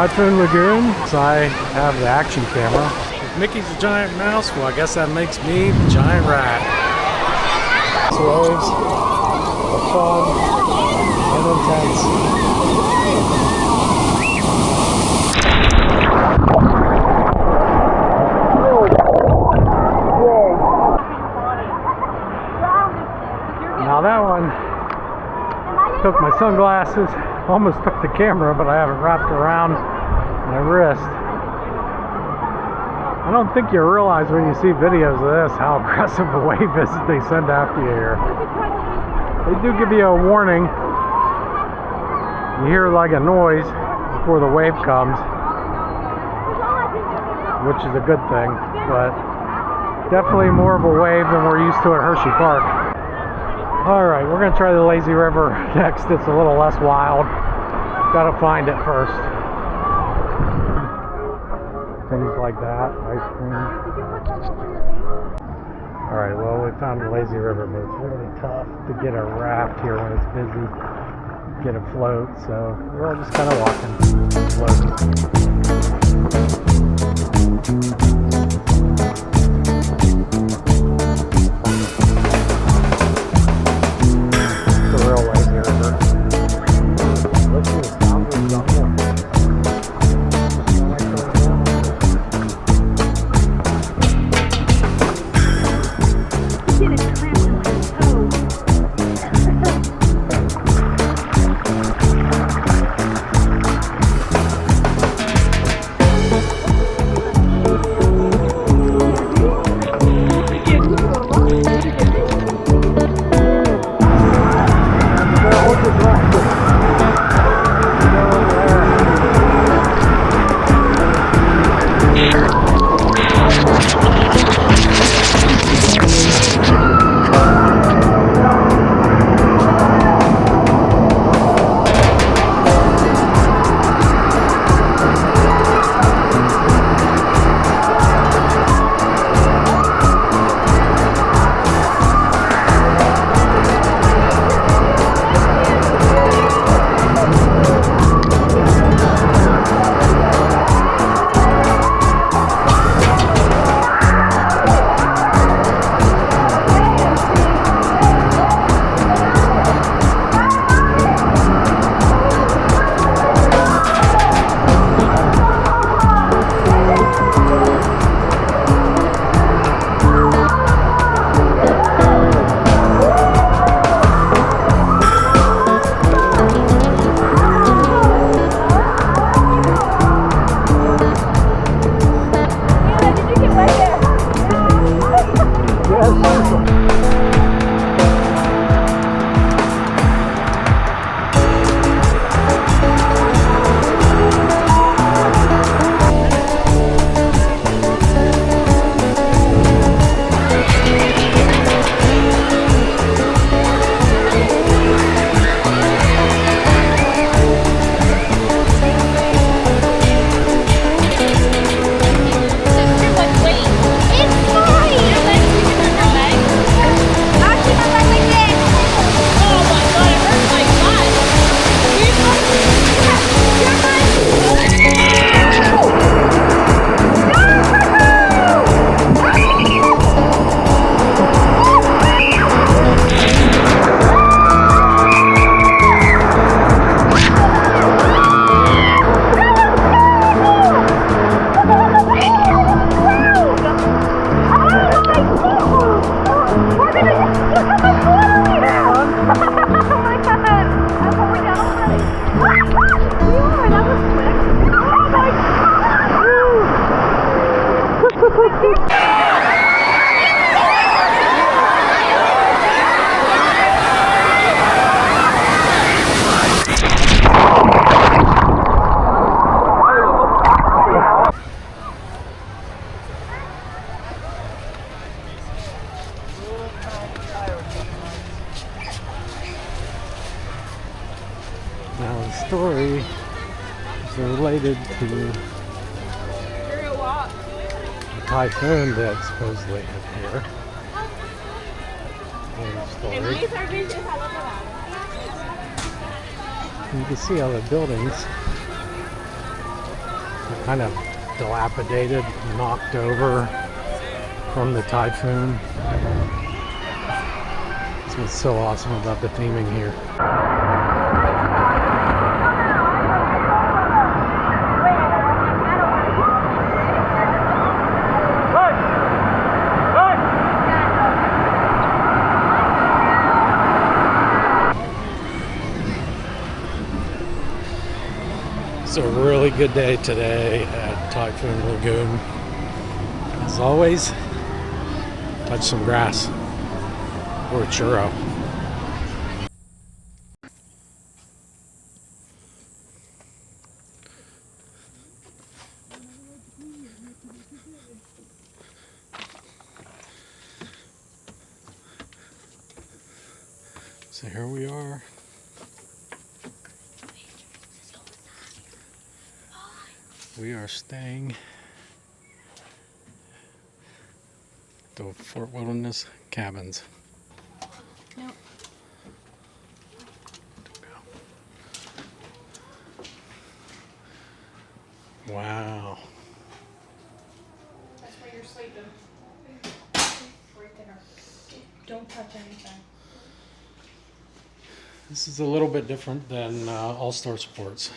Typhoon Lagoon. So I have the action camera. If Mickey's a giant mouse, well, I guess that makes me the giant rat. Waves are fun and intense. Now that one took my sunglasses, almost took the camera, but I have it wrapped around my wrist. I don't think you realize when you see videos of this how aggressive a wave is that they send after you here. They do give you a warning. You hear like a noise before the wave comes, which is a good thing, but definitely more of a wave than we're used to at Hershey Park. Alright, we're going to try the lazy river next. It's a little less wild. Gotta find it first. Things like that, ice cream. Alright, well, we found the lazy river, but it's really tough to get a raft here when it's busy, get a float, so we're all just kind of walking, floating. The real lazy river. Listen to the sound of the jungle. Now the story is related to the typhoon that supposedly hit here. You can see all the buildings kind of dilapidated, knocked over from the typhoon. That's what's so awesome about the theming here. It's a really good day today at Typhoon Lagoon. As always, touch some grass or a churro. So here we are. We are staying at the Fort Wilderness Cabins. Nope. Wow. That's where you're sleeping. Right there. Don't touch anything. This is a little bit different than All-Star Sports.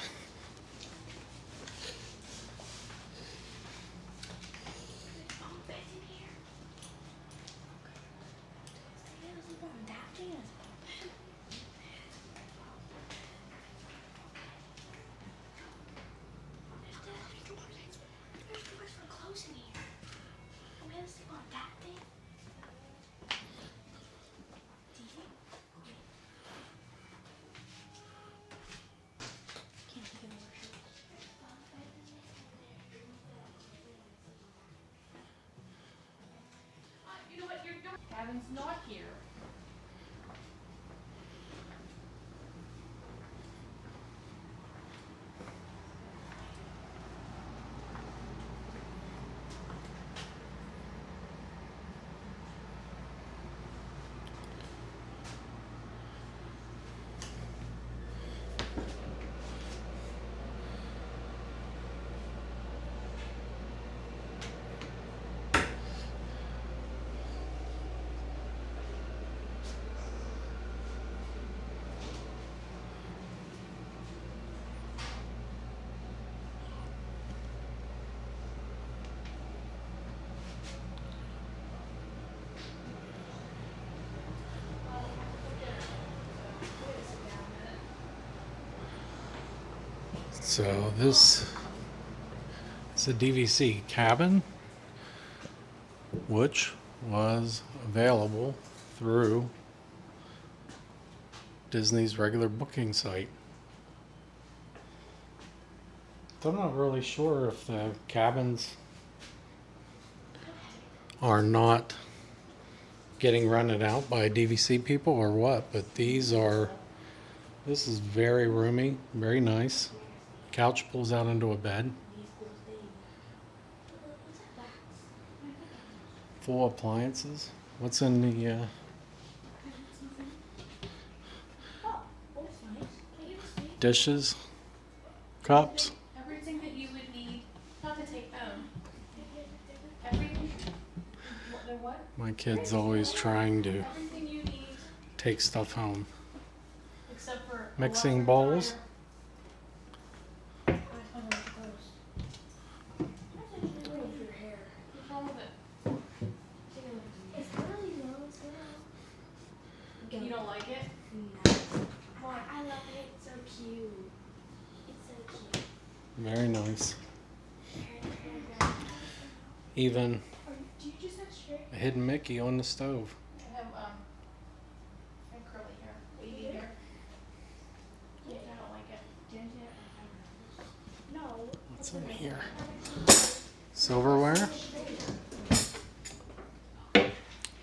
Gavin's not here. So this is a DVC cabin, which was available through Disney's regular booking site. I'm not really sure if the cabins are not getting rented out by DVC people or what, but this is very roomy, very nice. Couch pulls out into a bed. Full appliances. What's in the dishes, cups? Everything that you would need, not to take them. Everything. What? My kid's always trying to Everything you need, take stuff home. except for Mixing a bowls. You don't like it? No. Why? I love it. It's so cute. It's so cute. Very nice. Even Do you just have straight? a hidden Mickey on the stove. I have curly hair, wavy hair. Yeah, I don't like it. No. What's in here? Silverware.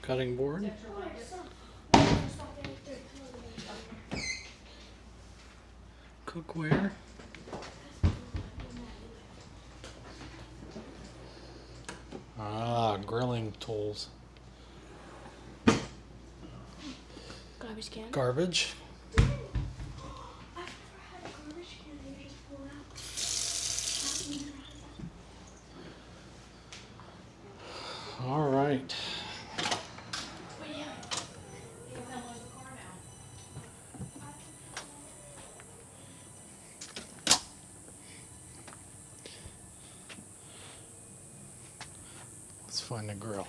Cutting board. Cookware. Grilling tools. Garbage can. Garbage. I've never had a garbage can that you just pull out. All right. But yeah, they can download the car now. Let's find the grill.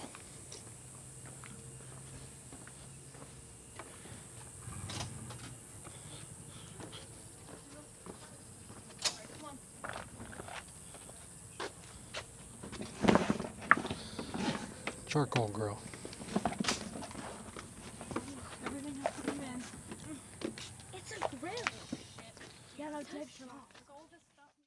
Charcoal grill. Everything has to come in. It's a grill. Yeah, no, take it off.